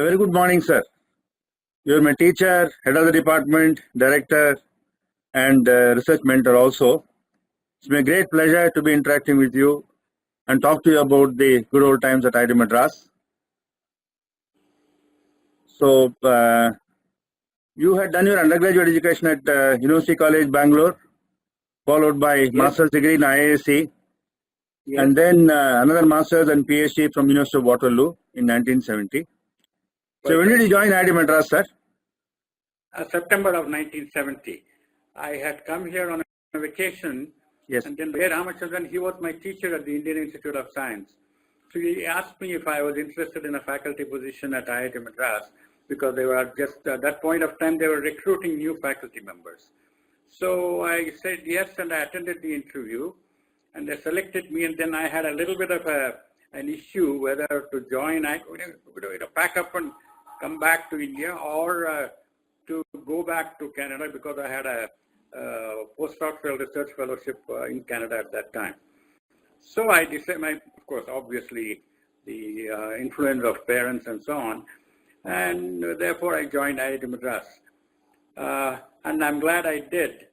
Very good morning, sir. You are my teacher, head of the department, director, and research mentor also. It's my great pleasure to be interacting with you and talk to you about the good old times at IIT Madras. So, you had done your undergraduate education at University College, Bangalore, followed by master's degree in IISc, and then another master's and PhD from University of Waterloo in 1970. So, when did you join IIT Madras, sir? September of 1970. I had come here on a vacation, and then Natarajan, he was my teacher at the Indian Institute of Science. So he asked me if I was interested in a faculty position at IIT Madras, because they were just at that point of time they were recruiting new faculty members. So I said yes, and I attended the interview, and they selected me. And then I had a little bit of an issue whether to join, pack up and come back to India, or to go back to Canada, because I had a postdoctoral research fellowship in Canada at that time. So I decided, of course, obviously the influence of parents and so on, and therefore I joined IIT Madras. And I'm glad I did,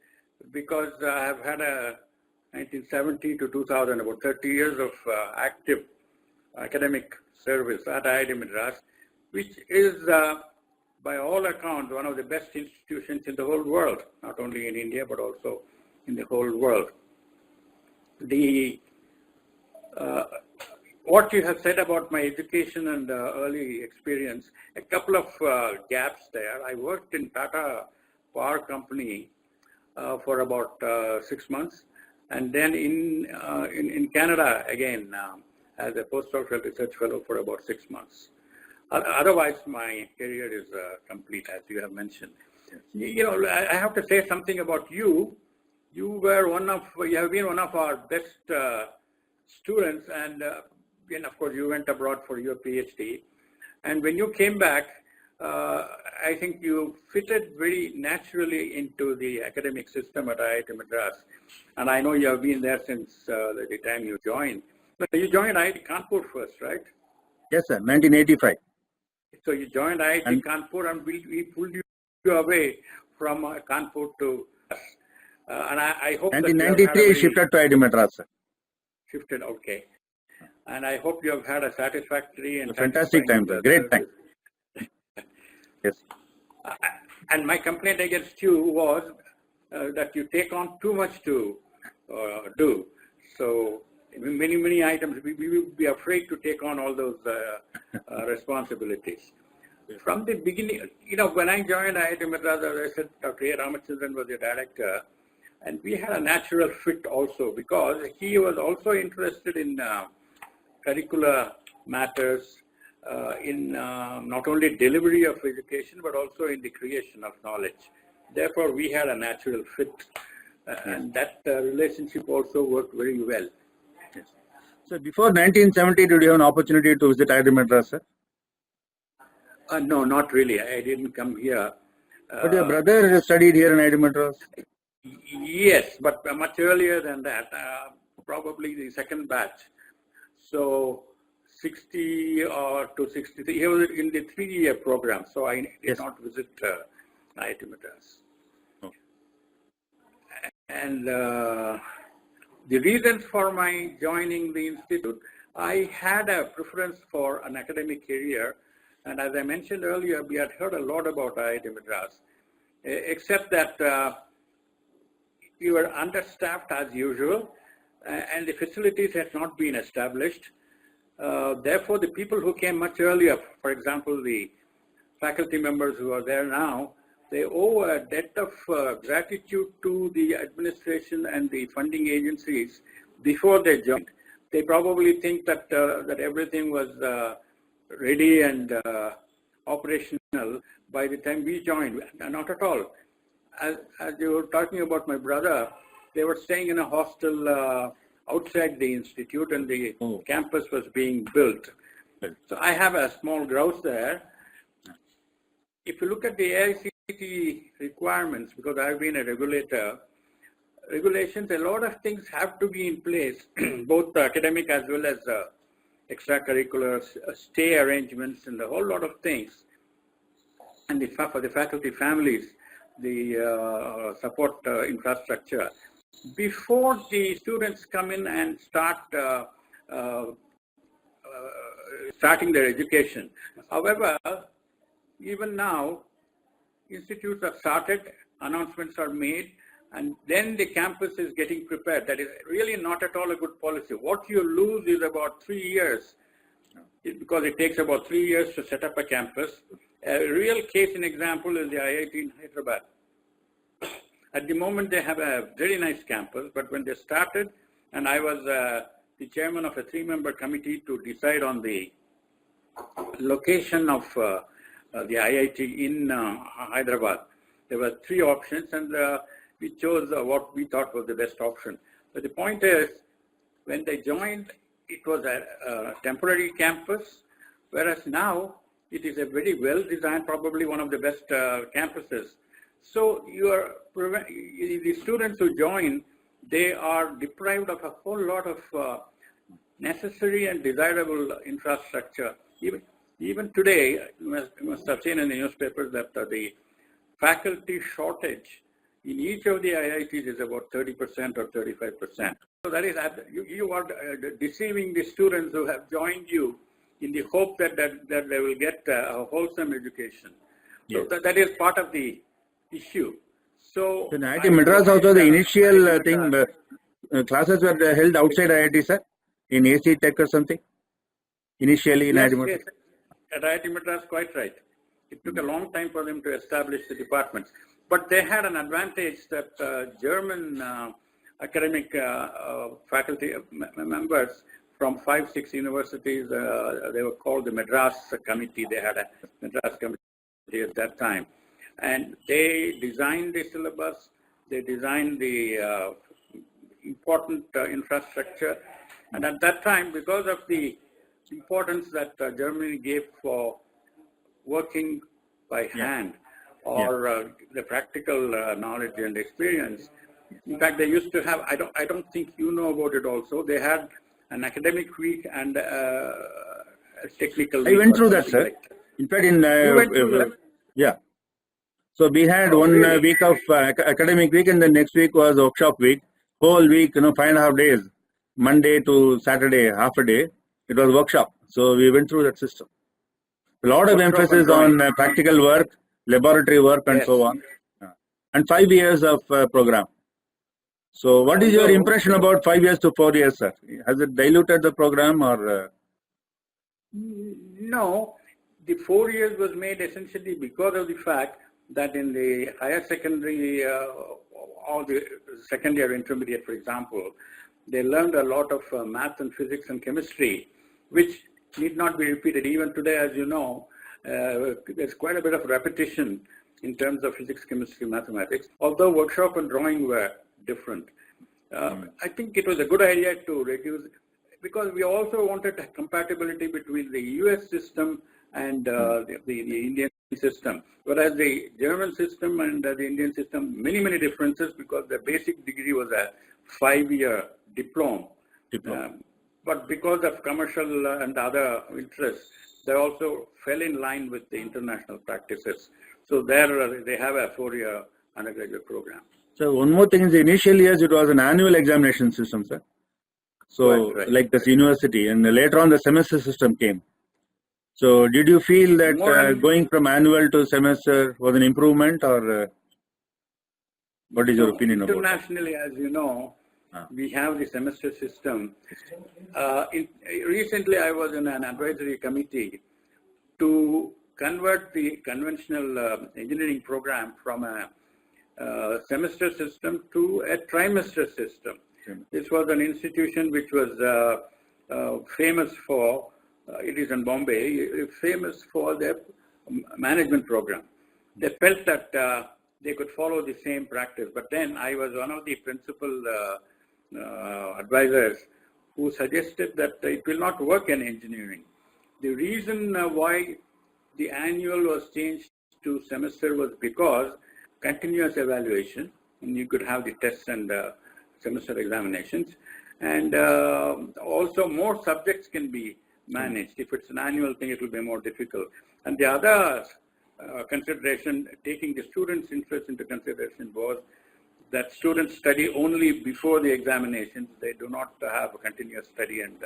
because I have had a 1970 to 2000, about 30 years of active academic service at IIT Madras, which is by all accounts one of the best institutions in the whole world, not only in India, but also in the whole world. What you have said about my education and early experience, a couple of gaps there. I worked in Tata Power Company for about 6 months, and then in Canada again as a postdoctoral research fellow for about 6 months. Otherwise, my career is complete, as you have mentioned. You know, I have to say something about you. You have been one of our best students, and of course, you went abroad for your PhD. And when you came back, I think you fitted very naturally into the academic system at IIT Madras. And I know you have been there since the time you joined. But you joined IIT Kanpur first, right? Yes, sir, 1985. So you joined IIT Kanpur, and we pulled you away from Kanpur to us. And I hope 1993 shifted to IIT Madras, sir. Shifted, okay. And I hope you have had a satisfactory and fantastic time, sir. Great time. Yes. And my complaint against you was that you take on too much to do. So many items, we would be afraid to take on all those responsibilities. From the beginning, when I joined IIT Madras, as I said, Dr. A. Ramachandran was the director, and we had a natural fit also, because he was also interested in curricular matters, in not only delivery of education, but also in the creation of knowledge. Therefore, we had a natural fit, and that relationship also worked very well. Yes. So before 1970, did you have an opportunity to visit IIT Madras, sir? No, not really. I didn't come here. But your brother studied here in IIT Madras? Yes, but much earlier than that, probably the second batch. So 60 or to 63, he was in the 3-year program, so I did not visit IIT Madras. Okay. And the reasons for my joining the institute, I had a preference for an academic career, and as I mentioned earlier, we had heard a lot about IIT Madras, except that we were understaffed as usual, and the facilities had not been established. Therefore, the people who came much earlier, for example, the faculty members who are there now, they owe a debt of gratitude to the administration and the funding agencies before they joined. They probably think that that everything was ready and operational by the time we joined. Not at all. As you were talking about my brother, they were staying in a hostel outside the institute, and the campus was being built. So I have a small grouse there. If you look at the AICTE requirements, because I've been a regulator, regulations, a lot of things have to be in place, both academic as well as extracurriculars, stay arrangements, and a whole lot of things. And for the faculty families, the support infrastructure. Before the students come in and start starting their education. However, even now, institutes are started, announcements are made, and then the campus is getting prepared. That is really not at all a good policy. What you lose is about 3 years, because it takes about 3 years to set up a campus. A real case in example is the IIT in Hyderabad. At the moment, they have a very nice campus, but when they started, and I was the chairman of a 3-member committee to decide on the location of the IIT in Hyderabad. There were 3 options, and we chose what we thought was the best option. But the point is, when they joined, it was a temporary campus, whereas now it is a very well-designed, probably one of the best campuses. So the students who join, they are deprived of a whole lot of necessary and desirable infrastructure. Even today, you must have seen in the newspapers that the faculty shortage in each of the IITs is about 30% or 35%. So that is, you are deceiving the students who have joined you in the hope that they will get a wholesome education. So Yes. that is part of the issue. So in IIT Madras also, the initial classes were held outside IIT, sir, in AC Tech or something, initially in IIT Madras. Yes, at IIT Madras, quite right. It took a long time for them to establish the departments. But they had an advantage that German academic faculty members from 5-6 universities, they were called the Madras Committee. They had a Madras Committee at that time. And they designed the syllabus, they designed the important infrastructure. And at that time, because of the importance that Germany gave for working by hand or the practical knowledge and experience, in fact, they used to have, I don't think you know about it also, they had an academic week and a technical week. I went through that, sir. Like that. In fact, in You went through that? yeah. So we had one week of academic week, and the next week was workshop week. Whole week, 5.5 days, Monday to Saturday, half a day. It was workshop. So we went through that system. A lot of emphasis on practical work, laboratory work, and so on. And 5 years of program. So what is your impression about 5 years to 4 years, sir? Has it diluted the program or? No, the 4 years was made essentially because of the fact that in the higher secondary or the second year intermediate, for example, they learned a lot of math and physics and chemistry, which need not be repeated. Even today, as you know, there's quite a bit of repetition in terms of physics, chemistry, mathematics, although workshop and drawing were different. I think it was a good idea to reduce, because we also wanted a compatibility between the US system and the Indian system, whereas the German system and the Indian system, many differences, because the basic degree was a 5-year diploma. But because of commercial and other interests, they also fell in line with the international practices. So there they have a 4-year undergraduate program. So one more thing is, the initial years it was an annual examination system, sir. So like this university, and later on the semester system came. So did you feel that going from annual to semester was an improvement, or what is your opinion about that? Internationally, as you know, we have the semester system. Recently, I was in an advisory committee to convert the conventional engineering program from a semester system to a trimester system. This was an institution which was famous for, it is in Bombay, famous for their management program. They felt that they could follow the same practice, but then I was one of the principal advisors who suggested that it will not work in engineering. The reason why the annual was changed to semester was because continuous evaluation, and you could have the tests and semester examinations, and also more subjects can be managed. If it's an annual thing, it will be more difficult. And the other consideration, taking the students' interest into consideration, was that students study only before the examinations. They do not have a continuous study and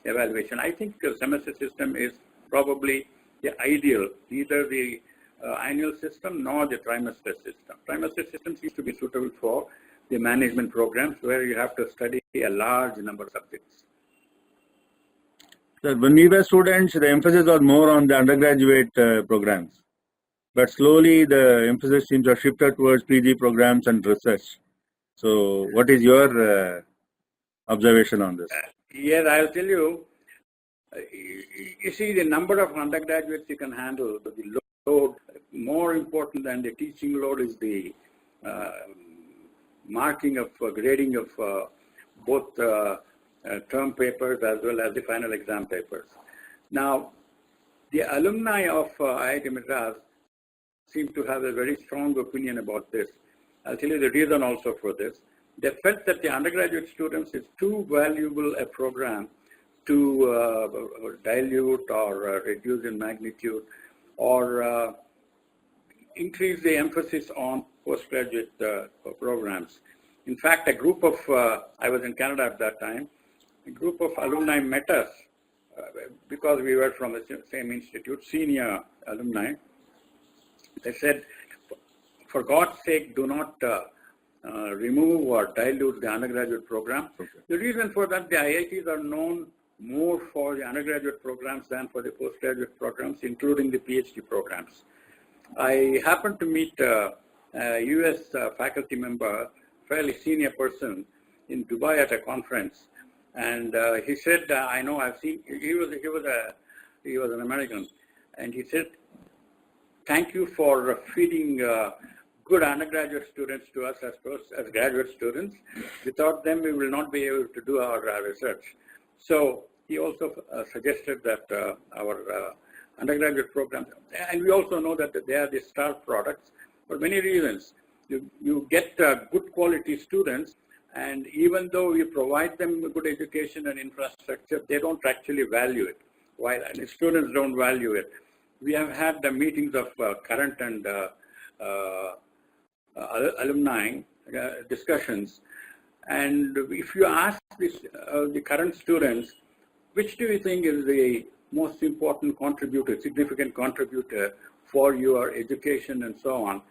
evaluation. I think the semester system is probably the ideal, neither the annual system nor the trimester system. Trimester system seems to be suitable for the management programs where you have to study a large number of subjects. So when we were students, the emphasis was more on the undergraduate programs. But slowly the emphasis seems to have shifted towards PG programs and research. So what is your observation on this? Yes, I'll tell you. You see, the number of undergraduates you can handle, the load, more important than the teaching load is the marking of grading of both term papers as well as the final exam papers. Now, the alumni of IIT Madras seem to have a very strong opinion about this. I'll tell you the reason also for this. They felt that the undergraduate students is too valuable a program to dilute or reduce in magnitude or increase the emphasis on postgraduate programs. In fact, a group of, I was in Canada at that time, a group of alumni met us because we were from the same institute, senior alumni. They said, for God's sake, do not remove or dilute the undergraduate program. Okay. The reason for that, the IITs are known more for the undergraduate programs than for the postgraduate programs, including the PhD programs. I happened to meet a US faculty member, fairly senior person, in Dubai at a conference, and he said, "I know, I've seen." He was an American, and he said, "Thank you for feeding good undergraduate students to us as graduate students. Without them, we will not be able to do our research." So he also suggested that our undergraduate programs, and we also know that they are the star products for many reasons. You get good quality students, and even though you provide them a good education and infrastructure, they don't actually value it, while the students don't value it. We have had the meetings of current and alumni discussions, and if you ask the current students, which do you think is the most important contributor, significant contributor for your education and so on,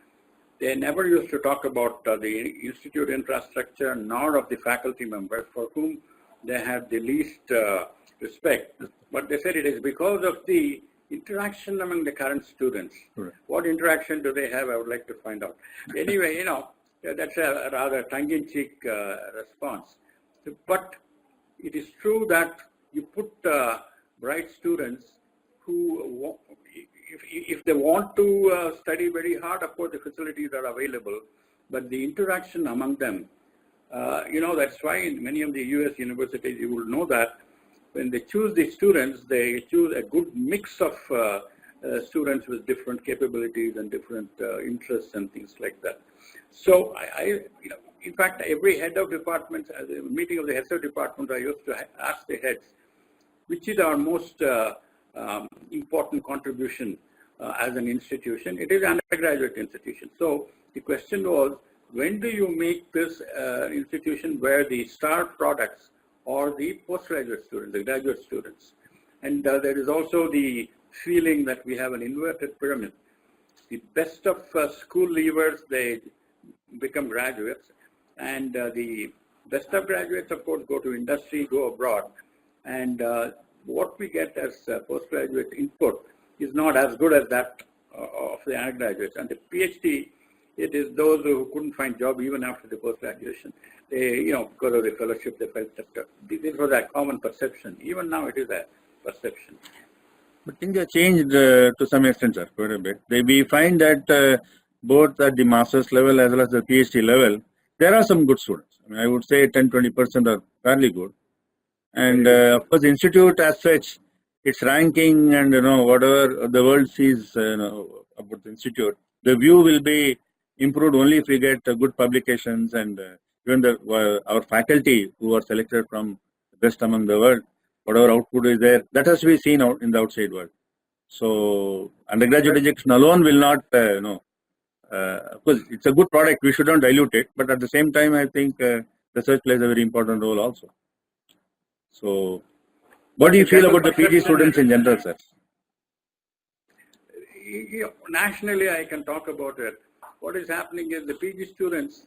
they never used to talk about the institute infrastructure nor of the faculty members for whom they had the least respect. But they said it is because of the interaction among the current students. Right. What interaction do they have? I would like to find out. Anyway, that's a rather tongue-in-cheek response. But it is true that you put bright students who, if they want to study very hard, of course the facilities are available, but the interaction among them, that's why in many of the US universities, you will know that when they choose the students, they choose a good mix of students with different capabilities and different interests and things like that. So in fact, every head of departments, at the meeting of the heads of departments, I used to ask the heads, which is our most important contribution as an institution? It is an undergraduate institution. So the question was, when do you make this institution where the star products or the postgraduate students, the graduate students? And there is also the feeling that we have an inverted pyramid. The best of school leavers, they become graduates, and the best of graduates, of course, go to industry, go abroad. And what we get as postgraduate input is not as good as that of the undergraduates. And the PhD, it is those who couldn't find job even after the post-graduation. They, because of the fellowship, they felt that this was a common perception. Even now, it is a perception. But things have changed to some extent, sir, quite a bit. We find that both at the master's level as well as the PhD level, there are some good students. I would say 10-20% are fairly good. And of course, the institute as such, its ranking and whatever the world sees about the institute, the view will be improved only if we get good publications, and even our faculty who are selected from the best among the world, whatever output is there, that has to be seen out in the outside world. So undergraduate education alone will not, of course, it's a good product. We shouldn't dilute it, but at the same time, I think research plays a very important role also. So, what do you feel about the PG students in general, sir? Nationally, I can talk about it. What is happening is the PG students,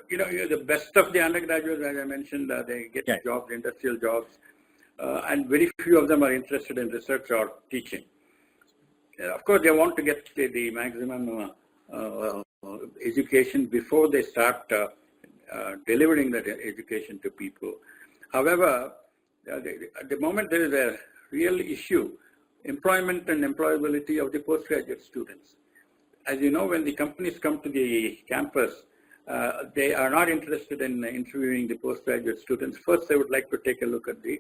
the best of the undergraduates, as I mentioned, they get jobs, industrial jobs, and very few of them are interested in research or teaching. Of course, they want to get the maximum education before they start delivering that education to people. However, at the moment there is a real issue, employment and employability of the postgraduate students. As you know, when the companies come to the campus, they are not interested in interviewing the postgraduate students. First, they would like to take a look at the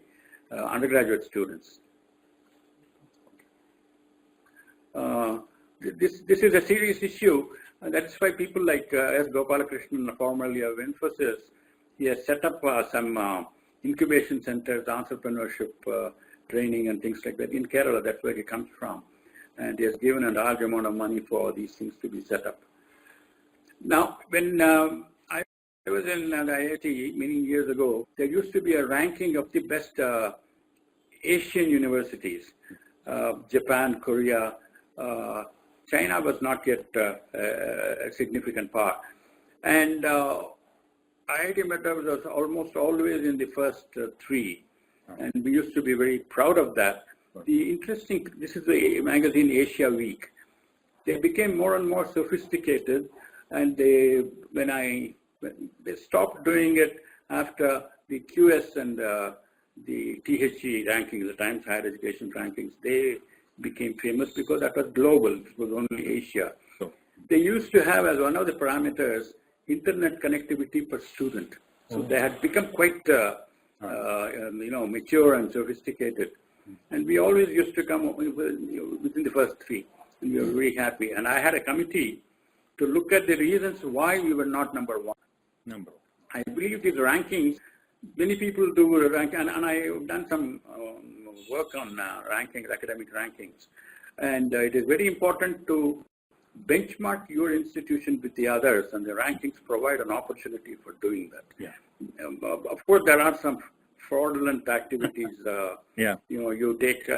undergraduate students. This is a serious issue. That's why people like S. Gopalakrishnan, formerly of Infosys, he has set up some incubation centers, entrepreneurship training and things like that in Kerala. That's where he comes from. And he has given a large amount of money for these things to be set up. Now, when I was in the IIT many years ago, there used to be a ranking of the best Asian universities. Japan, Korea, China was not yet a significant part. And IIT Madras was almost always in the first three. And we used to be very proud of that. This is the magazine Asia Week. They became more and more sophisticated, and when they stopped doing it after the QS and the THE rankings, the Times Higher Education rankings, they became famous because that was global. It was only Asia. So they used to have as one of the parameters internet connectivity per student. So they had become quite mature and sophisticated. And we always used to come within the first three, and we were very happy. And I had a committee to look at the reasons why we were not number one. I believe these rankings, many people do rank, and I've done some work on rankings, academic rankings. And it is very important to benchmark your institution with the others, and the rankings provide an opportunity for doing that. Yeah. Of course, there are some fraudulent activities. You take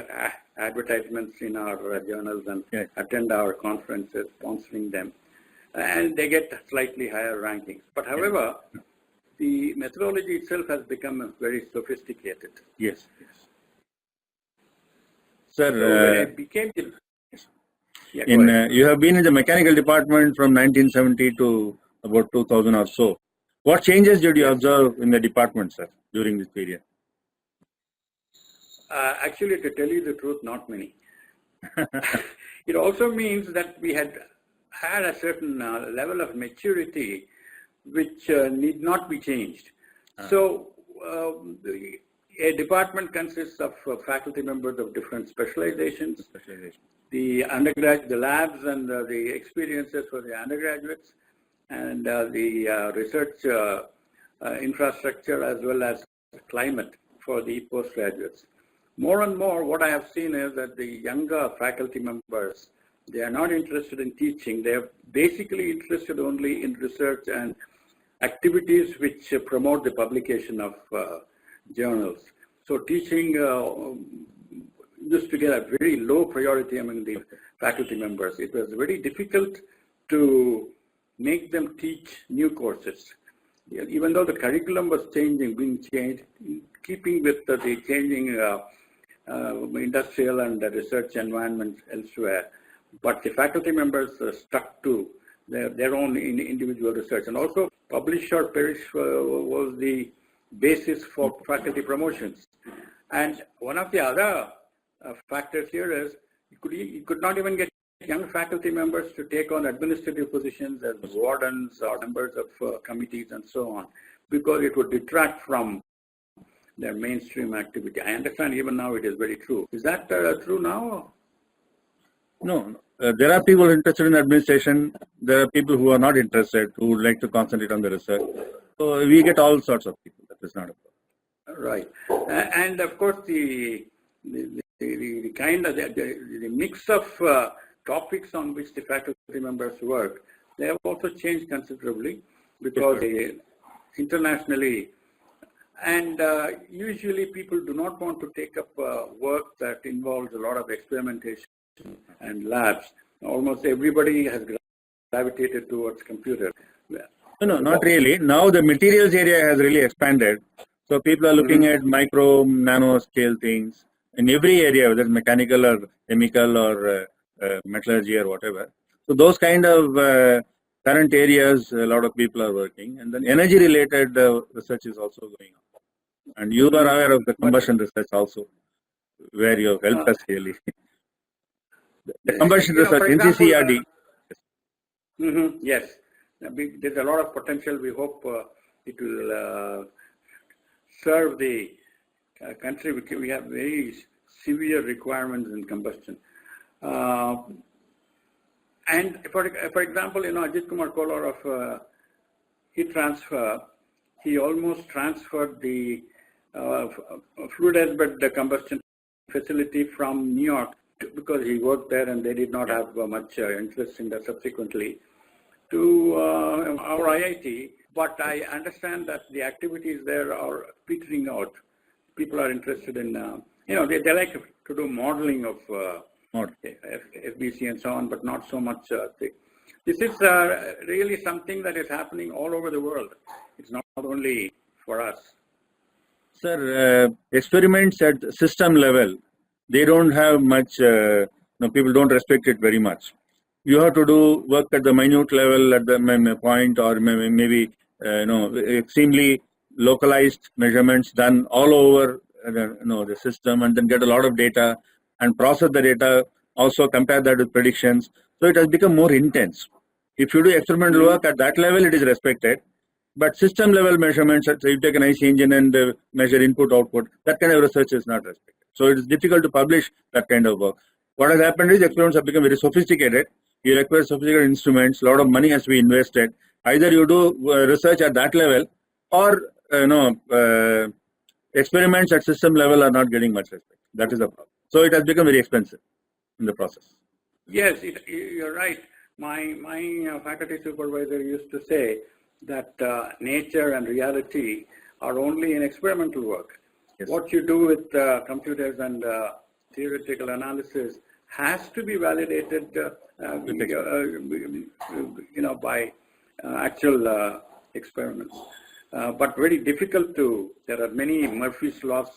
advertisements in our journals and attend our conferences, sponsoring them, and they get slightly higher rankings. But however, the methodology itself has become very sophisticated. Yes. Sir, when it became you have been in the mechanical department from 1970 to about 2000 or so. What changes did you observe in the department, sir, during this period? Actually, to tell you the truth, not many. It also means that we had a certain level of maturity which need not be changed. So, a department consists of faculty members of different specializations. The undergraduate, the labs and the experiences for the undergraduates, and the research infrastructure as well as climate for the postgraduates. More and more, what I have seen is that the younger faculty members, they are not interested in teaching. They are basically interested only in research and activities which promote the publication of journals. So teaching used to get a very low priority among the faculty members. It was very difficult to make them teach new courses. Even though the curriculum was being changed, keeping with the changing industrial and research environment elsewhere. But the faculty members stuck to their own individual research. And also, publish or perish was the basis for faculty promotions. And one of the other factors here is you could not even get young faculty members to take on administrative positions as wardens or members of committees and so on, because it would detract from their mainstream activity. I understand even now it is very true. Is that true now? No. There are people interested in administration. There are people who are not interested, who would like to concentrate on the research. So we get all sorts of people. That is not a problem. Right. And of course, the kind of the mix of topics on which the faculty members work, they have also changed considerably because internationally, and usually people do not want to take up work that involves a lot of experimentation and labs. Almost everybody has gravitated towards computers. No, not really. Now the materials area has really expanded. So people are looking at micro, nano scale things in every area, whether it's mechanical or chemical or metallurgy or whatever. So those kind of current areas, a lot of people are working. And then energy related research is also going on. And you are aware of the combustion research also, where you have helped us really. The combustion research, NCCRD. Yes, there's a lot of potential. We hope it will serve the country. We have very severe requirements in combustion. And for example, Ajit Kumar Kolar of heat transfer, he almost transferred the fluidized bed combustion facility from New York because he worked there and they did not have much interest in that subsequently to our IIT. But I understand that the activities there are petering out. People are interested in, they like to do modeling of FBC and so on, but not so much. This is really something that is happening all over the world. It's not only for us. Sir, experiments at system level, they don't have much, people don't respect it very much. You have to do work at the minute level, at the point, or maybe extremely localized measurements done all over the system, and then get a lot of data and process the data, also compare that with predictions. So it has become more intense. If you do experimental work at that level, it is respected. But system level measurements, so you take an IC engine and measure input output, that kind of research is not respected. So it is difficult to publish that kind of work. What has happened is experiments have become very sophisticated. You require sophisticated instruments, a lot of money has to be invested. Either you do research at that level, or experiments at system level are not getting much respect. That is the problem. So it has become very expensive in the process. Yes, you're right. My faculty supervisor used to say that nature and reality are only in experimental work. Yes. What you do with computers and theoretical analysis has to be validated, by actual experiments. But very difficult to. There are many Murphy's laws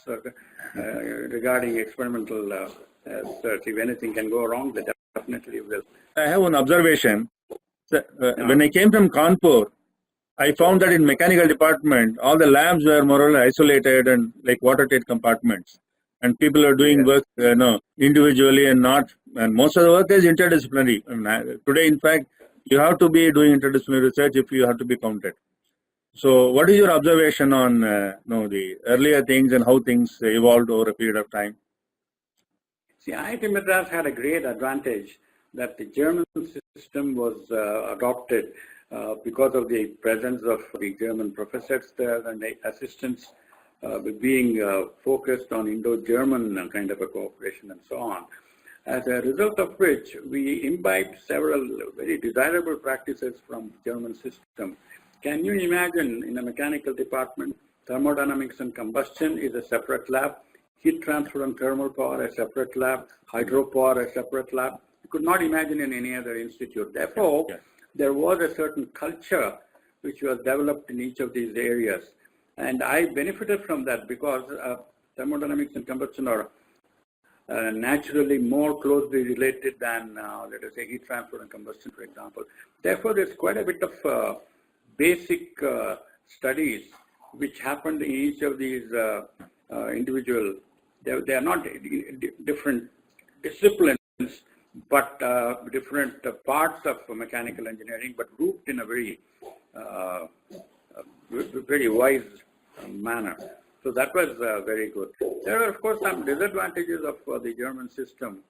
regarding experimental research. If anything can go wrong, they definitely will. I have one observation. When I came from Kanpur, I found that in mechanical department, all the labs were more or less isolated and like watertight compartments. And people are doing work, individually and not. And most of the work is interdisciplinary. Today, in fact, you have to be doing interdisciplinary research if you have to be counted. So, what is your observation on the earlier things and how things evolved over a period of time? See, IIT Madras had a great advantage that the German system was adopted because of the presence of the German professors there and the assistants being focused on Indo-German kind of a cooperation and so on. As a result of which, we imbibed several very desirable practices from the German system. Can you imagine in a mechanical department, thermodynamics and combustion is a separate lab, heat transfer and thermal power a separate lab, hydropower a separate lab? You could not imagine in any other institute. Therefore, there was a certain culture which was developed in each of these areas. And I benefited from that because thermodynamics and combustion are naturally more closely related than, let us say, heat transfer and combustion, for example. Therefore, there's quite a bit of basic studies which happened in each of these individual. They are not different disciplines, but different parts of mechanical engineering, but grouped in a very, very wise manner. So that was very good. There are, of course, some disadvantages of the German system.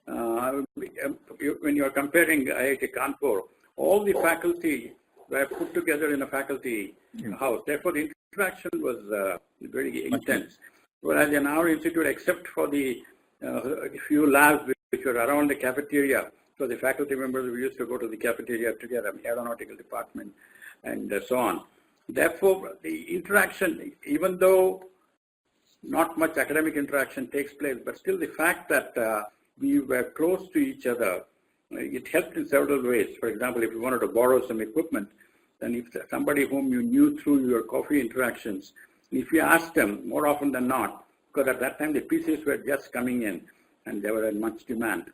When you are comparing IIT Kanpur, all the faculty were put together in a faculty house. Therefore, the interaction was very intense. Whereas in our institute, except for the few labs which were around the cafeteria, so the faculty members, we used to go to the cafeteria together, aeronautical department, and so on. Therefore, the interaction, even though not much academic interaction takes place, but still the fact that we were close to each other, it helped in several ways. For example, if you wanted to borrow some equipment, then if somebody whom you knew through your coffee interactions, if you asked them, more often than not, because at that time the PCs were just coming in and they were in much demand.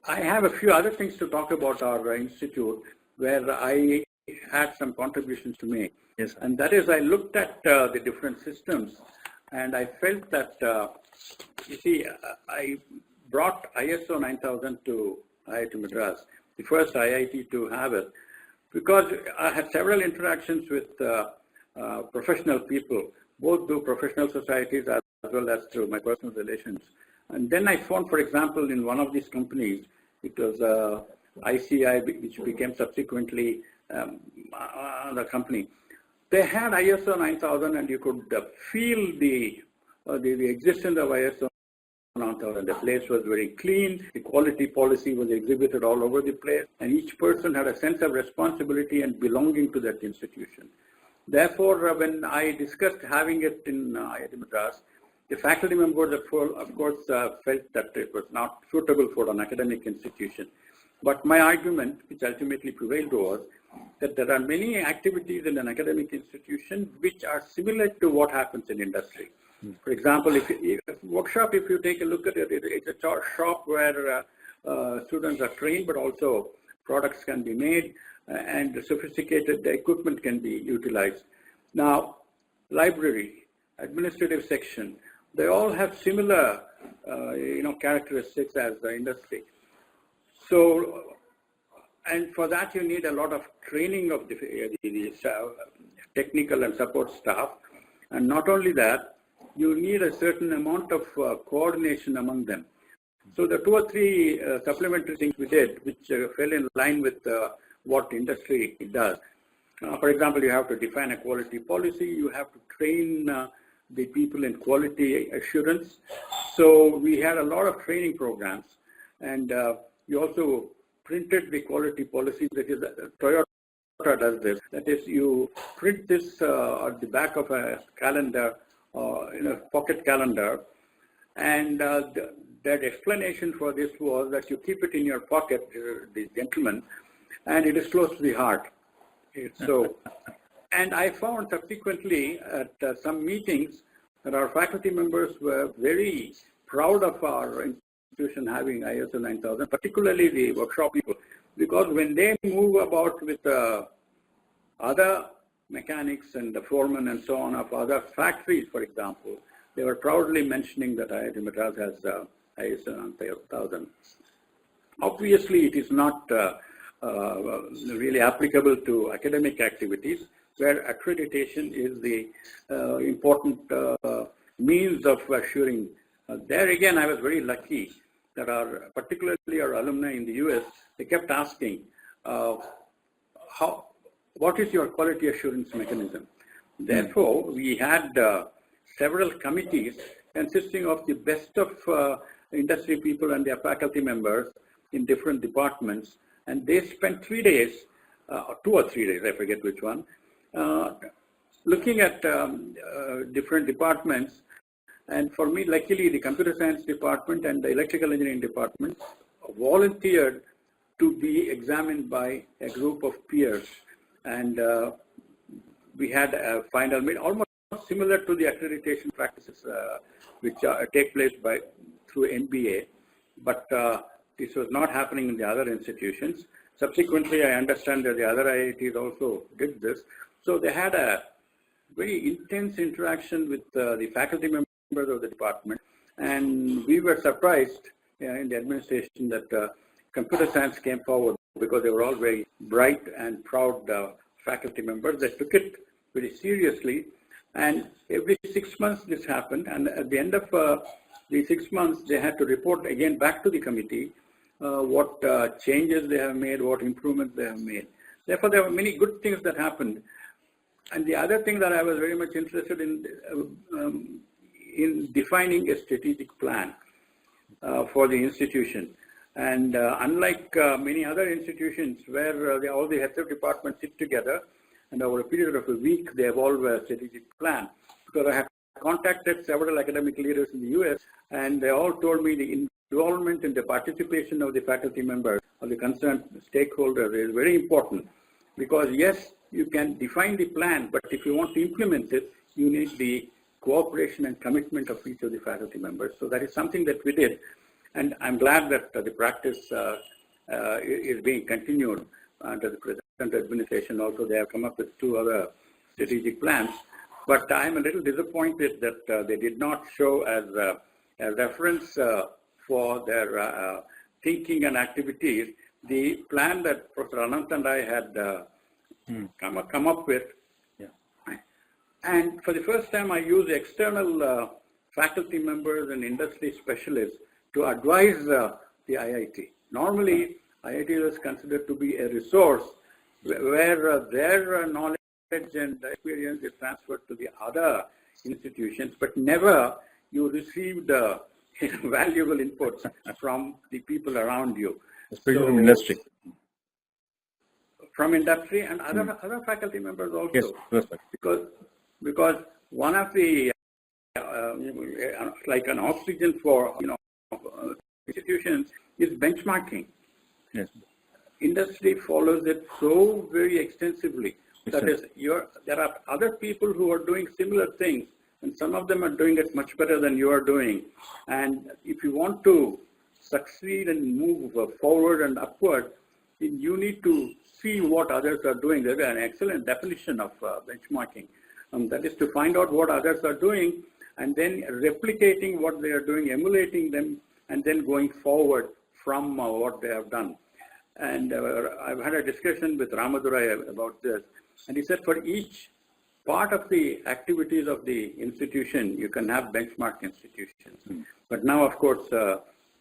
I have a few other things to talk about our institute where I had some contributions to make. Yes. And that is, I looked at the different systems and I felt that, you see, I brought ISO 9000 to IIT Madras, the first IIT to have it, because I had several interactions with professional people, both through professional societies as well as through my personal relations. And then I found, for example, in one of these companies, it was ICI, which became subsequently the company. They had ISO 9000 and you could feel the existence of ISO 9000. The place was very clean, the quality policy was exhibited all over the place, and each person had a sense of responsibility and belonging to that institution. Therefore, when I discussed having it in IIT Madras, the faculty members, of course, felt that it was not suitable for an academic institution. But my argument, which ultimately prevailed, was that there are many activities in an academic institution which are similar to what happens in industry. For example, if you take a look at it, it's a shop where students are trained, but also products can be made and sophisticated equipment can be utilized. Now, library, administrative section, they all have similar, characteristics as the industry. So, and for that you need a lot of training of the technical and support staff, and not only that, you need a certain amount of coordination among them. So the 2 or 3 supplementary things we did, which fell in line with what industry does. For example, you have to define a quality policy, you have to train the people in quality assurance. So we had a lot of training programs, and you also printed the quality policy. That is, Toyota does this. That is, you print this at the back of a calendar, in a pocket calendar, and that explanation for this was that you keep it in your pocket, the gentleman, and it is close to the heart. So, and I found subsequently at some meetings that our faculty members were very proud of our institution having ISO 9000, particularly the workshop people, because when they move about with other mechanics and the foremen and so on of other factories, for example, they were proudly mentioning that IIT Madras has ISO 9000. Obviously, it is not really applicable to academic activities, where accreditation is the important means of assuring. There again, I was very lucky that particularly our alumni in the US, they kept asking, what is your quality assurance mechanism? Therefore, we had several committees consisting of the best of industry people and their faculty members in different departments, and they spent 3 days, 2 or 3 days, I forget which one, looking at different departments. And for me, luckily, the computer science department and the electrical engineering department volunteered to be examined by a group of peers. And we had a final meeting, almost similar to the accreditation practices which take place through NBA, but this was not happening in the other institutions. Subsequently, I understand that the other IITs also did this. So they had a very intense interaction with the faculty members of the department, and we were surprised in the administration that computer science came forward, because they were all very bright and proud faculty members. They took it very seriously, and every 6 months this happened, and at the end of the 6 months they had to report again back to the committee what changes they have made, what improvements they have made. Therefore, there were many good things that happened. And the other thing that I was very much interested in defining a strategic plan for the institution. And unlike many other institutions where all the heads of departments sit together and over a period of a week they evolve a strategic plan, because I have contacted several academic leaders in the US and they all told me the involvement and the participation of the faculty members or the concerned stakeholders is very important, because yes, you can define the plan, but if you want to implement it, you need the cooperation and commitment of each of the faculty members. So that is something that we did. And I'm glad that the practice is being continued under the present administration. Also, they have come up with 2 other strategic plans. But I'm a little disappointed that they did not show as a reference for their thinking and activities the plan that Professor Anant and I had come up with. Yeah. And for the first time, I used external faculty members and industry specialists to advise the IIT. Normally, IIT is considered to be a resource where their knowledge and experience is transferred to the other institutions, but never you received valuable inputs from the people around you. Especially from industry. From industry and other faculty members also. Yes, perfect. Because one of the like an oxygen for institutions is benchmarking. Yes. Industry follows it so very extensively. That is, there are other people who are doing similar things, and some of them are doing it much better than you are doing. And if you want to succeed and move forward and upward, then you need to see what others are doing. There's an excellent definition of benchmarking. That is to find out what others are doing and then replicating what they are doing, emulating them, and then going forward from what they have done. And I've had a discussion with Ramadurai about this. And he said for each part of the activities of the institution, you can have benchmark institutions. But now, of course,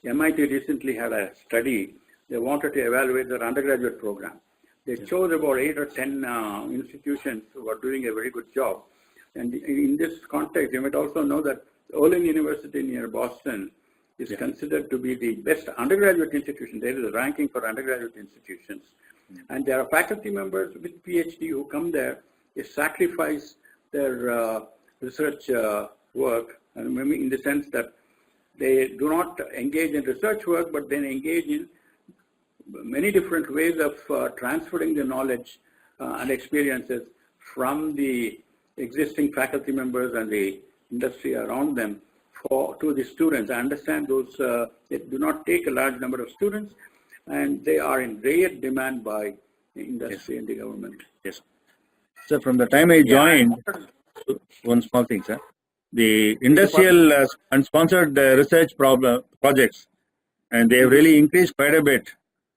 MIT recently had a study. They wanted to evaluate their undergraduate program. They chose about 8 or 10 institutions who are doing a very good job. And in this context, you might also know that Olin University near Boston is considered to be the best undergraduate institution. There is a ranking for undergraduate institutions. And there are faculty members with PhD who come there, they sacrifice their research work, and maybe in the sense that they do not engage in research work, but then engage in many different ways of transferring the knowledge and experiences from the existing faculty members and the industry around them to the students. I understand those, they do not take a large number of students, and they are in great demand by the industry and the government. Yes. So from the time I joined, one small thing, sir. The industrial and sponsored research projects, and they have really increased quite a bit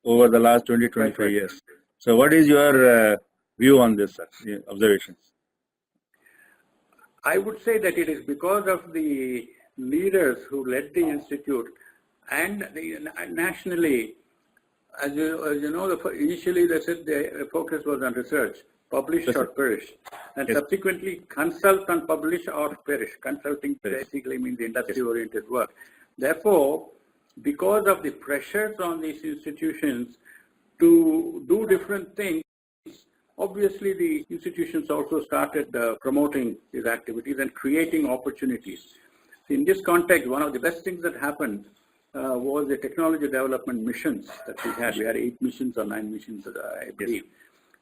over the last 20-25 years. So what is your view on this, sir, observations? I would say that it is because of the leaders who led the institute and nationally. As you know, initially they said the focus was on research, publish or perish, and subsequently consult and publish or perish. Consulting basically means industry-oriented work. Therefore, because of the pressures on these institutions to do different things, obviously the institutions also started promoting these activities and creating opportunities. In this context, one of the best things that happened was the technology development missions that we had. We had 8 missions or 9 missions, I believe.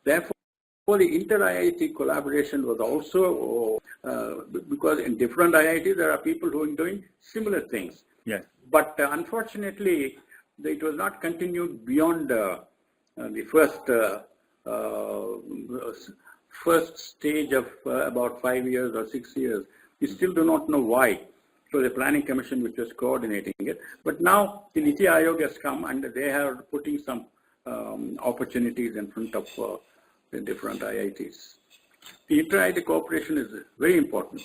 Therefore, the inter-IIT collaboration was also, because in different IITs, there are people who are doing similar things. Yes. But unfortunately, it was not continued beyond the first stage of about 5 years or 6 years. We still do not know why. So the Planning Commission, which was coordinating it. But now the Niti Aayog has come and they are putting some opportunities in front of the different IITs. The inter-IIT cooperation is very important.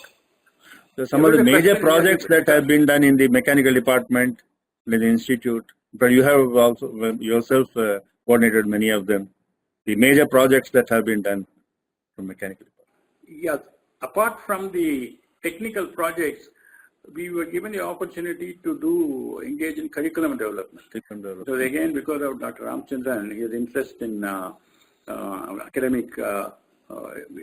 So some of the major projects that have been done in the mechanical department, in the institute, but you have also yourself coordinated many of them. The major projects that have been done from mechanical department. Yes, apart from the technical projects, we were given the opportunity to engage in curriculum development. So again, because of Dr. Ramchandran, his interest in academic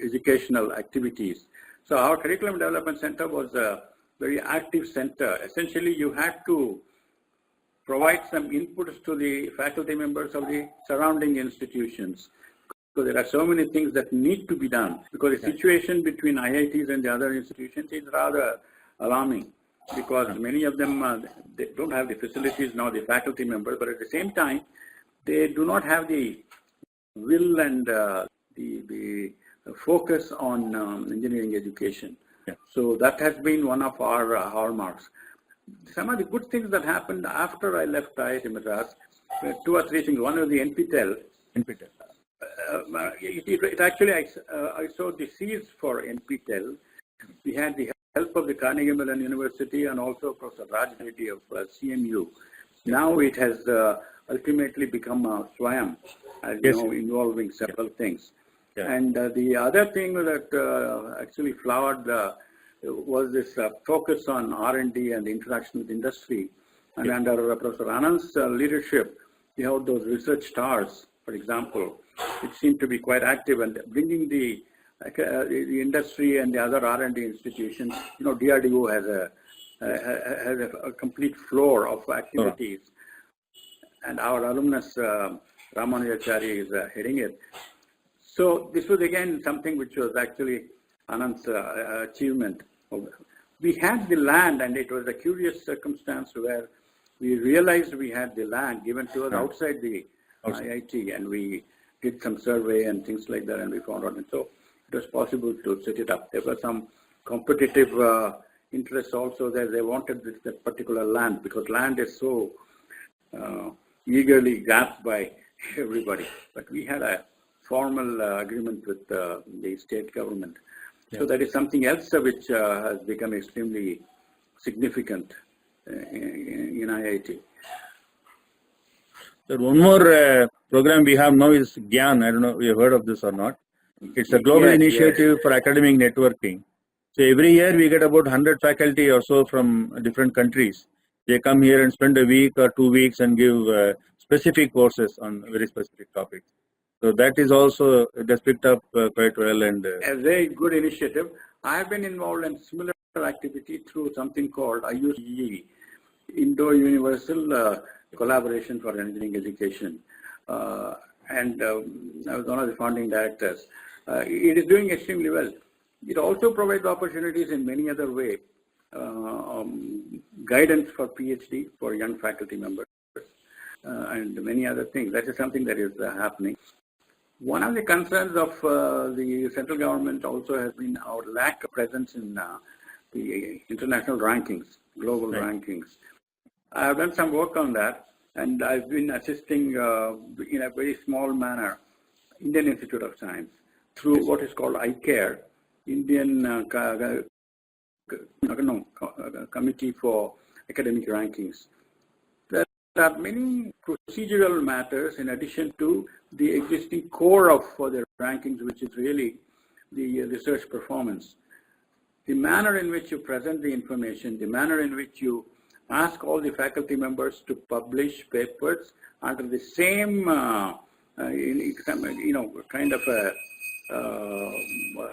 educational activities. So our curriculum development center was a very active center. Essentially, you had to provide some inputs to the faculty members of the surrounding institutions. So there are so many things that need to be done because the situation between IITs and the other institutions is rather alarming because many of them they don't have the facilities nor the faculty members, but at the same time they do not have the will and the focus on engineering education. Yeah. So that has been one of our hallmarks. Some of the good things that happened after I left IIT Madras, two or three things. One was the NPTEL. It actually, I saw the seeds for NPTEL. We had the help of the Carnegie Mellon University and also Professor Raj Reddy of CMU. Now it has ultimately become a SWAYAM, as you know, involving several things. Yeah. And the other thing that actually flowered was this focus on R&D and interaction with industry. And under Professor Anand's leadership, we have those research stars, for example, which seem to be quite active and bringing the industry and the other R&D institutions. You know, DRDO has a complete floor of activities, and our alumnus Ramanujachari is heading it. So this was again something which was actually Anand's achievement. We had the land, and it was a curious circumstance where we realized we had the land given to us outside the IIT, and we did some survey and things like that, and we found out. And so it was possible to set it up. There were some competitive interests also that they wanted this particular land because land is so eagerly grasped by everybody. But we had a formal agreement with the state government. Yeah. So that is something else which has become extremely significant in IIT. So one more program we have now is GYAN. I don't know if you have heard of this or not. It's a global initiative for academic networking. So every year we get about 100 faculty or so from different countries. They come here and spend a week or 2 weeks and give specific courses on very specific topics. So that is also, it has picked up quite well. And a very good initiative. I have been involved in similar activity through something called IUCE, Indo Universal Collaboration for Engineering Education. And I was one of the founding directors. It is doing extremely well. It also provides opportunities in many other ways. Guidance for PhD for young faculty members and many other things. That is something that is happening. One of the concerns of the central government also has been our lack of presence in the international rankings, global rankings. I have done some work on that, and I've been assisting in a very small manner Indian Institute of Science through what is called ICARE, Indian Committee for Academic Rankings. There are many procedural matters in addition to the existing core of the rankings, which is really the research performance. The manner in which you present the information, the manner in which you ask all the faculty members to publish papers under the same, kind of a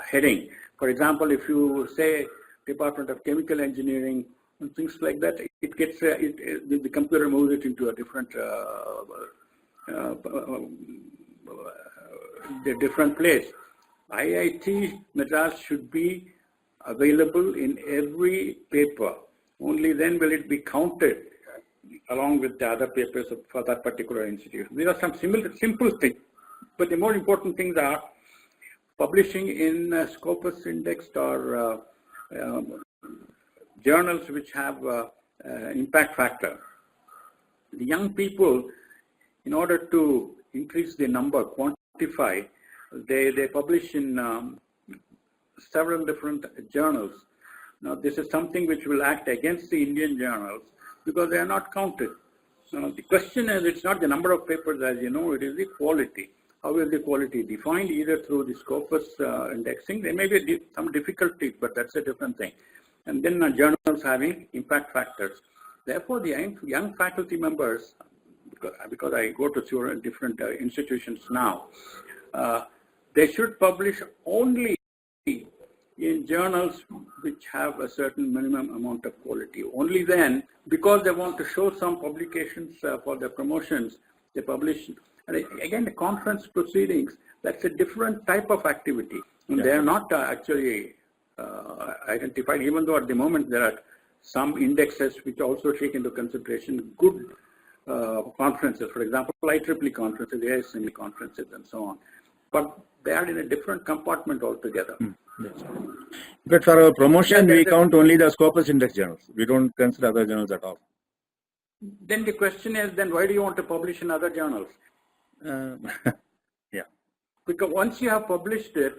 heading. For example, if you say Department of Chemical Engineering and things like that, it gets the computer moves it into a different place. IIT Madras should be available in every paper. Only then will it be counted along with the other papers for that particular institution. These are some simple things, but the more important things are publishing in Scopus indexed or journals which have impact factor. The young people, in order to increase the number, quantify, they publish in several different journals. Now, this is something which will act against the Indian journals because they are not counted. Now, the question is, it's not the number of papers, as you know, it is the quality. how is the quality defined? Either through the Scopus indexing. There may be some difficulties, but that's a different thing. And then journals having impact factors. Therefore, the young faculty members, because I go to different institutions now, they should publish only in journals which have a certain minimum amount of quality. Only then, because they want to show some publications for their promotions, they publish. And again, the conference proceedings, that's a different type of activity. And they are not actually identified, even though at the moment there are some indexes which also take into consideration good conferences, for example, IEEE conferences, AISME conferences, and so on. But they are in a different compartment altogether. Yes. But for our promotion, we count only the Scopus index journals. We don't consider other journals at all. Then the question is, then why do you want to publish in other journals? Yeah. Because once you have published it,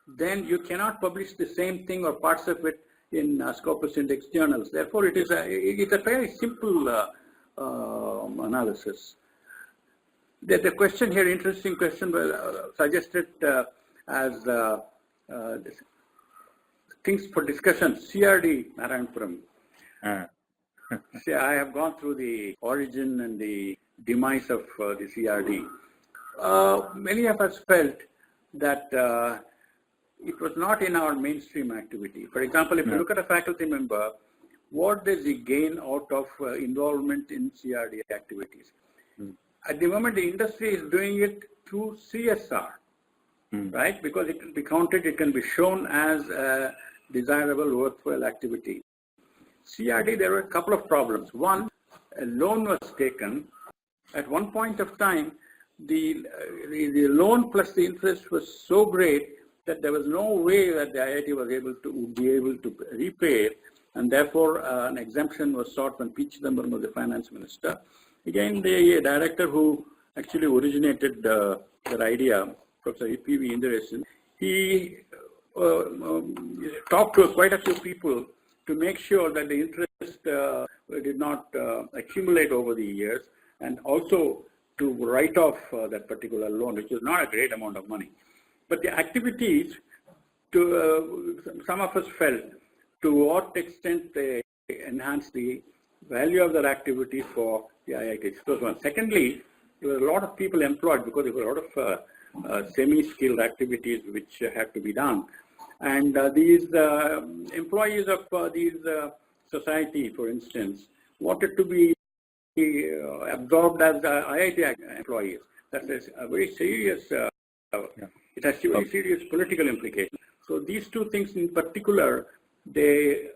then you cannot publish the same thing or parts of it in Scopus index journals. Therefore, it's a very simple analysis. The question here, interesting question, was suggested as things for discussion. CRD, Narayanpuram. See, I have gone through the origin and the demise of the CRD. Many of us felt that it was not in our mainstream activity. For example, if you look at a faculty member, what does he gain out of involvement in CRD activities? At the moment, the industry is doing it through CSR, right? Because it can be counted, it can be shown as a desirable, worthwhile activity. CRD, there were a couple of problems. One, a loan was taken. At one point of time, the loan plus the interest was so great that there was no way that the IIT was would be able to repay it, and therefore an exemption was sought when P. Chidambaram was the finance minister. Again, the director who actually originated that idea, Professor P.V. Interdisciplinary, he talked to quite a few people to make sure that the interest did not accumulate over the years, and also to write off that particular loan, which is not a great amount of money. But the activities, some of us felt, to what extent they enhance the value of that activity for the IITs. First one. Secondly, there were a lot of people employed because there were a lot of semi-skilled activities which had to be done. And these employees of these society, for instance, wanted to be absorbed as IIT employees. That's a very serious, it has very serious political implications. So these two things in particular, we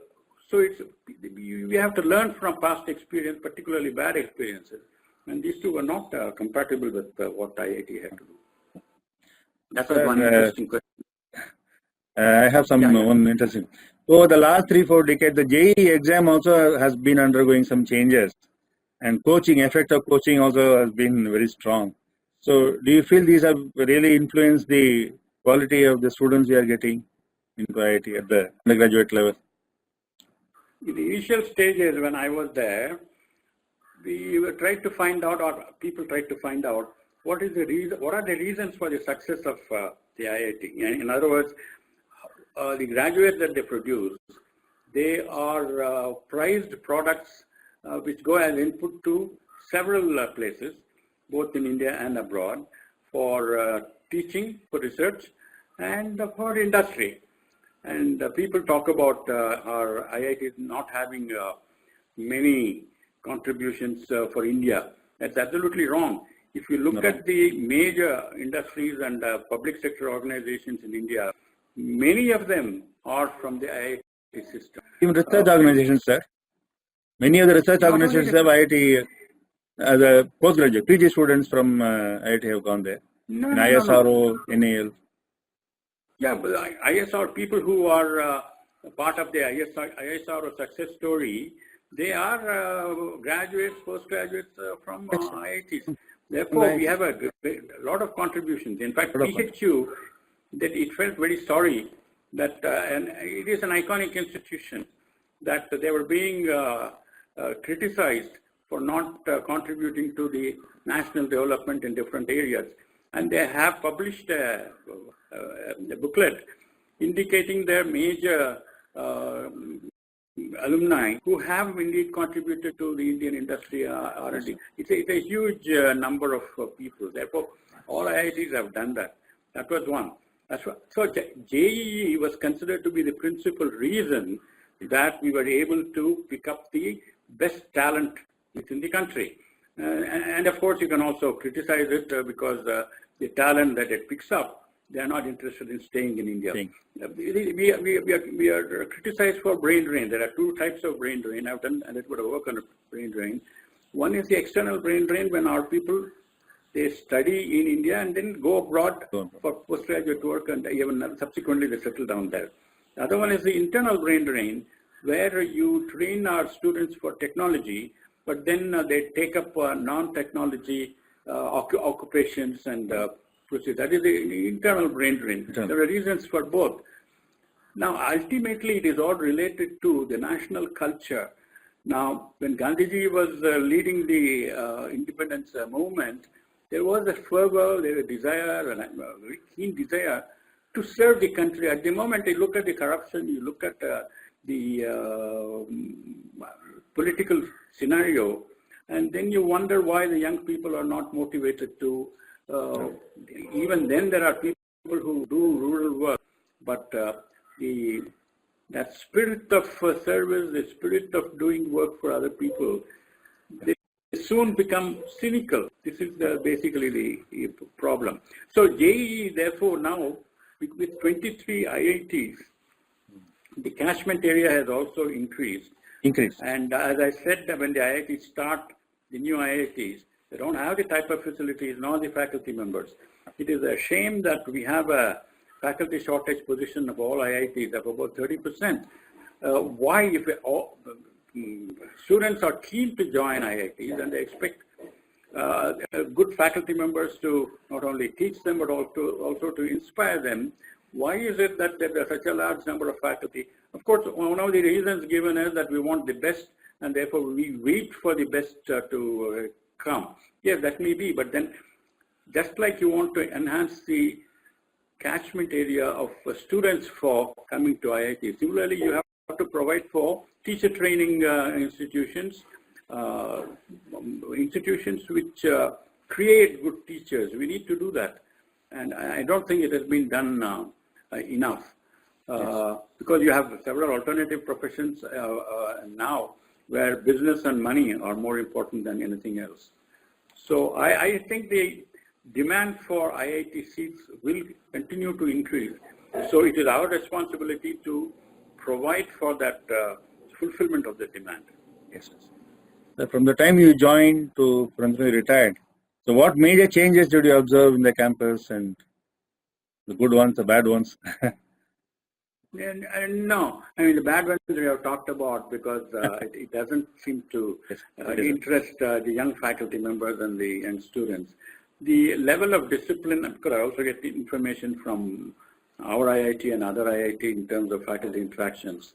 have to learn from past experience, particularly bad experiences. And these two were not compatible with what IIT had to do. That was one interesting question. I have one interesting. Over the last 3-4 decades, the JEE exam also has been undergoing some changes, and effect of coaching also has been very strong. So, do you feel these have really influenced the quality of the students we are getting in IIT at the undergraduate level? In the initial stages when I was there, we were trying to find out, or people tried to find out, what are the reasons for the success of the IIT. In other words, the graduates that they produce, they are prized products which go as input to several places, both in India and abroad, for teaching, for research, and for industry. And people talk about our IITs not having many contributions for India. That's absolutely wrong. If you look at the major industries and public sector organizations in India, many of them are from the IIT system. Even research organizations, sir. Many of the research organizations have IIT as a postgraduate. PG students from IIT have gone there. ISRO, NAL. Yeah, but ISR, people who are part of the ISRO success story, they are graduates, postgraduates from IITs. Therefore, we have a lot of contributions. In fact, PHU, that it felt very sorry that, and it is an iconic institution, that they were being criticized for not contributing to the national development in different areas. and they have published a booklet indicating their major alumni who have indeed contributed to the Indian industry R&D. It's a huge number of people. Therefore, all IITs have done that. That was one. So JEE was considered to be the principal reason that we were able to pick up the best talent within the country. And of course, you can also criticize it because the talent that it picks up, they are not interested in staying in India. We are criticized for brain drain. There are two types of brain drain. I've done a little bit of work on brain drain. One is the external brain drain, when our people, they study in India and then go abroad for postgraduate work, and even subsequently they settle down there. The other one is the internal brain drain, where you train our students for technology, but then they take up non-technology occupations and proceed. That is the internal brain drain. There are reasons for both. Now, ultimately, it is all related to the national culture. Now, when Gandhiji was leading the independence movement, there was a fervor, there was a desire, and a very keen desire to serve the country. At the moment, you look at the corruption, you look at the political scenario, and then you wonder why the young people are not motivated to, even then there are people who do rural work, but that spirit of service, the spirit of doing work for other people, they soon become cynical. This is basically the problem. So JEE, therefore, now with 23 IITs, the catchment area has also increased. And as I said, when the IITs start, the new IITs, they don't have the type of facilities nor the faculty members. It is a shame that we have a faculty shortage position of all IITs of about 30%. Why, if students are keen to join IITs and they expect good faculty members to not only teach them but also to inspire them, why is it that there are such a large number of faculty? Of course, one of the reasons given is that we want the best, and therefore we wait for the best to come. Yes, that may be, but then just like you want to enhance the catchment area of students for coming to IIT, similarly you have to provide for teacher training institutions, institutions which create good teachers. We need to do that, and I don't think it has been done enough. Because you have several alternative professions now where business and money are more important than anything else. So I think the demand for IIT seats will continue to increase. So it is our responsibility to provide for that fulfillment of the demand. Yes. So from the time you joined to from when you retired, so what major changes did you observe in the campus, and the good ones, the bad ones? No, I mean the bad ones we have talked about because it doesn't seem to interest the young faculty members and the young students. The level of discipline, because I also get the information from our IIT and other IIT in terms of faculty interactions.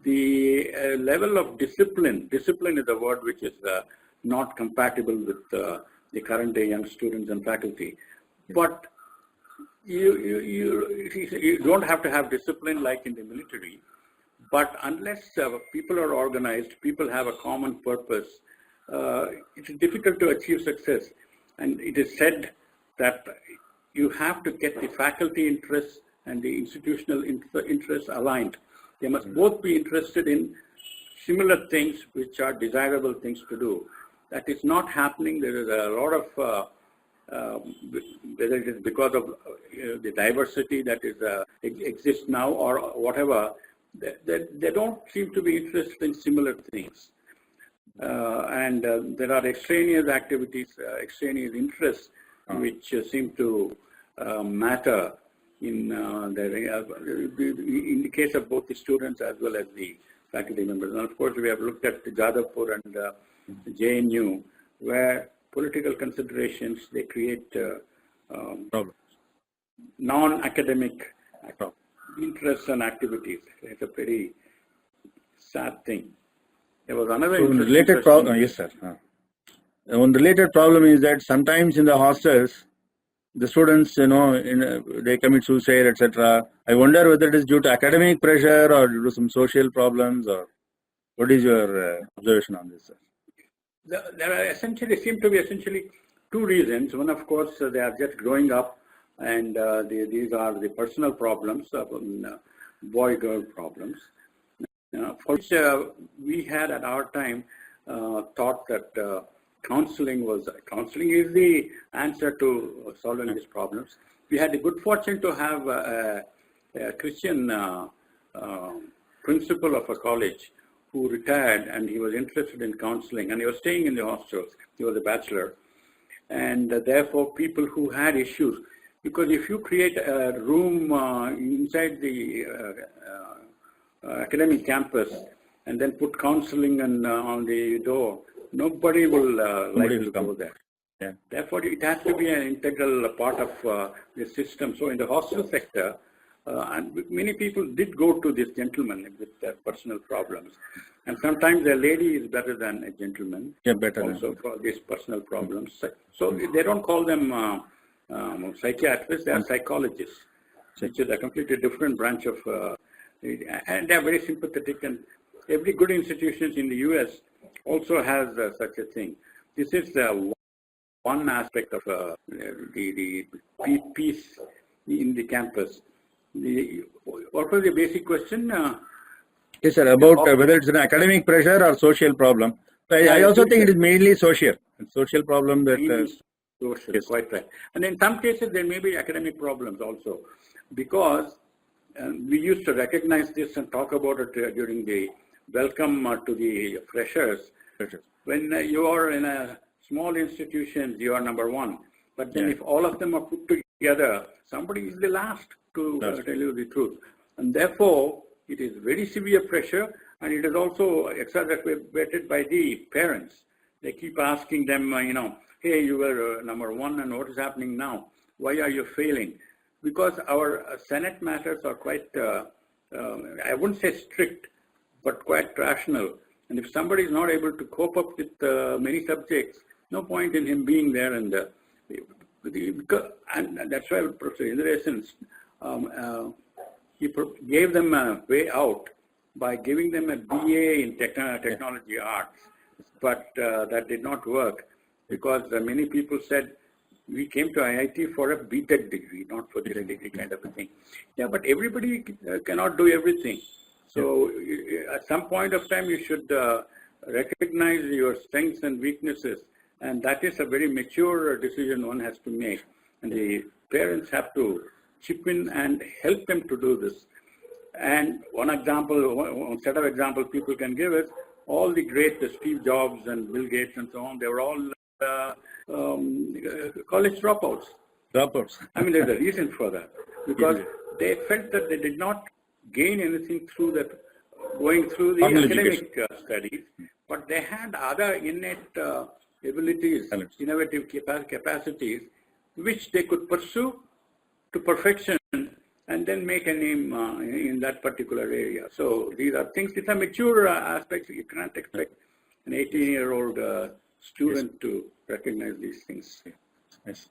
The level of discipline is a word which is not compatible with the current day young students and faculty. But you don't have to have discipline like in the military, but unless people are organized, people have a common purpose, it's difficult to achieve success. And it is said that you have to get the faculty interests and the institutional interests aligned. They must both be interested in similar things which are desirable things to do. That is not happening. There is a lot of whether it is because of the diversity that is exists now or whatever, they don't seem to be interested in similar things. And there are extraneous activities, extraneous interests which seem to matter in the case of both the students as well as the faculty members. And of course, we have looked at Jadavpur and JNU, where political considerations, they create non-academic interests and activities. It's a pretty sad thing. There was another related problem. Yes, sir. One related problem is that sometimes in the hostels, the students, they commit suicide, etc. I wonder whether it is due to academic pressure or due to some social problems, or what is your observation on this, sir? There seem to be essentially two reasons. One, of course, they are just growing up, and these are the personal problems, boy-girl problems, for which we had at our time thought that counseling is the answer to solving these problems. We had the good fortune to have a Christian principal of a college who retired, and he was interested in counseling, and he was staying in the hostels. He was a bachelor, and therefore people who had issues, because if you create a room inside the academic campus and then put counseling on the door, nobody will like to go there. Yeah. Therefore, it has to be an integral part of the system. So in the hostel sector, and many people did go to this gentleman with their personal problems. And sometimes a lady is better than a gentleman. Yeah, better also for these personal problems. So they don't call them psychiatrists, they are psychologists, which is a completely different branch of, and they are very sympathetic. And every good institutions in the US also has such a thing. This is one aspect of the peace in the campus. What was the basic question? Yes, sir, about whether it's an academic pressure or social problem. I also think it is mainly social. Social problem that... social, yes. Quite right. And in some cases, there may be academic problems also, because we used to recognize this and talk about it during the welcome to the freshers. When you are in a small institution, you are number one. But then if all of them are put together, somebody is the last to tell you the truth. And therefore, it is very severe pressure, and it is also exacerbated by the parents. They keep asking them, hey, you were number one, and what is happening now? Why are you failing? Because our Senate matters are quite, I wouldn't say strict, but quite rational. And if somebody is not able to cope up with many subjects, no point in him being there. And that's why Professor Interdisciplinary, he gave them a way out by giving them a BA in technology arts. But that did not work, because many people said, we came to IIT for a BTech degree, not for this degree kind of a thing. Yeah, but everybody cannot do everything. So at some point of time, you should recognize your strengths and weaknesses. And that is a very mature decision one has to make. And the parents have to chip in and help them to do this. And one set of examples people can give is all the great Steve Jobs and Bill Gates and so on, they were all college dropouts. I mean, there's a reason for that, because they felt that they did not gain anything through that, going through the academic studies, but they had other innate abilities, innovative capacities, which they could pursue to perfection and then make a name in that particular area. So these are mature aspects. You cannot expect an 18-year-old student to recognize these things. Yes.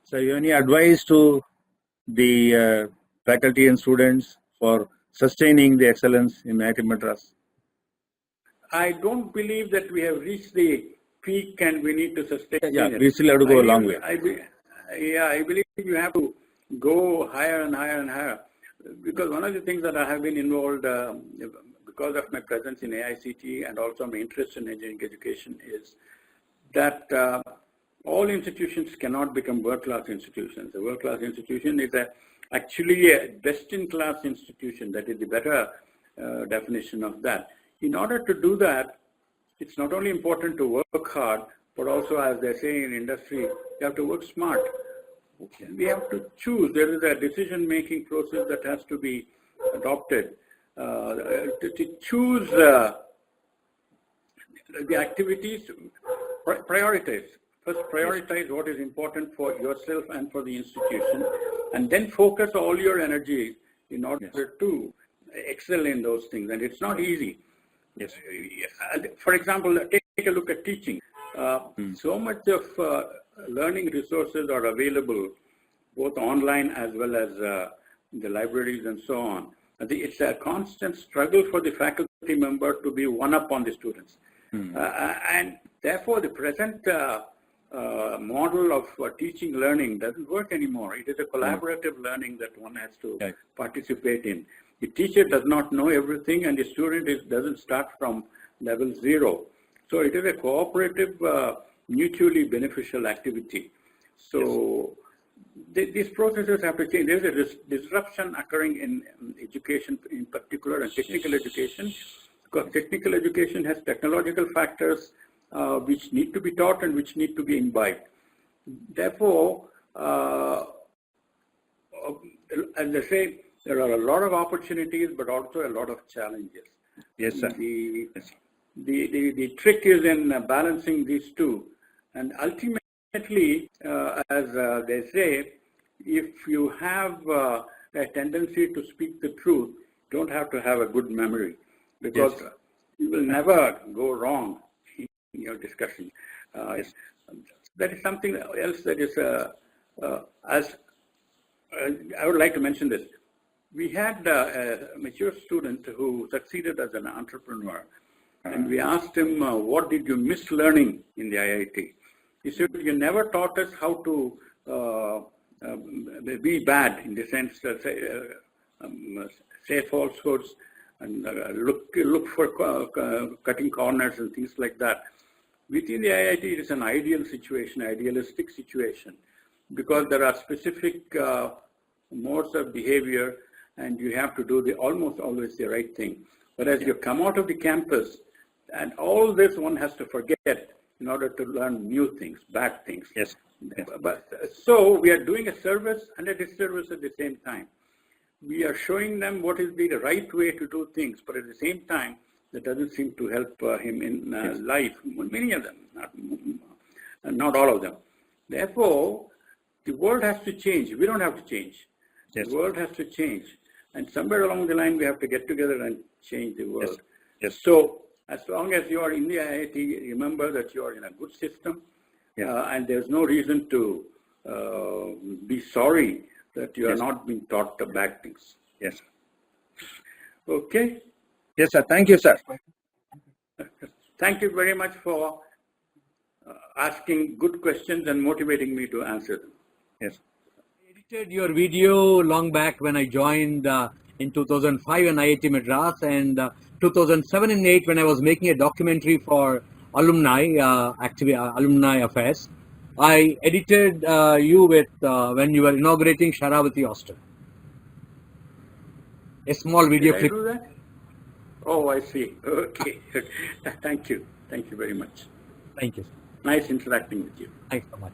So, you have any advice to the faculty and students for sustaining the excellence in IIT Madras? I don't believe that we have reached the peak and we need to sustain it. We still have to go a long way. I believe you have to go higher and higher and higher. Because one of the things that I have been involved, because of my presence in AICT and also my interest in engineering education, is that all institutions cannot become world-class institutions. A world-class institution is actually a best-in-class institution. That is the better definition of that. In order to do that, it's not only important to work hard, but also, as they say in industry, you have to work smart. We have to choose. There is a decision-making process that has to be adopted. To choose the activities, prioritize. First, prioritize what is important for yourself and for the institution, and then focus all your energies in order to excel in those things. And it's not easy. For example, take a look at teaching. So much of learning resources are available both online as well as the libraries and so on. It's a constant struggle for the faculty member to be one up on the students. And therefore, the present model of teaching learning doesn't work anymore. It is a collaborative learning that one has to participate in. The teacher does not know everything, and the student doesn't start from level 0. So it is a cooperative, mutually beneficial activity. So these processes have to change. There's a disruption occurring in education in particular, and technical education, because technical education has technological factors which need to be taught and which need to be imbibed. Therefore, as I say, there are a lot of opportunities, but also a lot of challenges. Yes, sir. The trick is in balancing these two, and ultimately, as they say, if you have a tendency to speak the truth, you don't have to have a good memory, because you will never go wrong in your discussion. That is something else that is, I would like to mention this. We had a mature student who succeeded as an entrepreneur, and we asked him, what did you miss learning in the IIT? He said, you never taught us how to be bad, in the sense that say falsehoods and look for cutting corners and things like that. Within the IIT, it is an ideal situation, idealistic situation, because there are specific modes of behavior, and you have to do almost always the right thing. But as you come out of the campus, and all this one has to forget in order to learn new things, bad things. Yes. But so we are doing a service and a disservice at the same time. We are showing them what is the right way to do things, but at the same time, that doesn't seem to help him in life. Many of them, not all of them. Therefore, the world has to change. We don't have to change. Yes. The world has to change. And somewhere along the line, we have to get together and change the world. Yes. So, as long as you are in the IIT, remember that you are in a good system, and there's no reason to be sorry that you are not being taught the bad things. Yes. Okay. Yes, sir. Thank you, sir. Thank you very much for asking good questions and motivating me to answer them. Yes. I edited your video long back when I joined in 2005 in IIT Madras, and 2007 and 8 when I was making a documentary for alumni, alumni affairs. I edited you with when you were inaugurating Sharavati Hostel. A small video clip. Did I do that? Oh, I see. Okay. Thank you. Thank you very much. Thank you. Nice interacting with you. Thanks so much.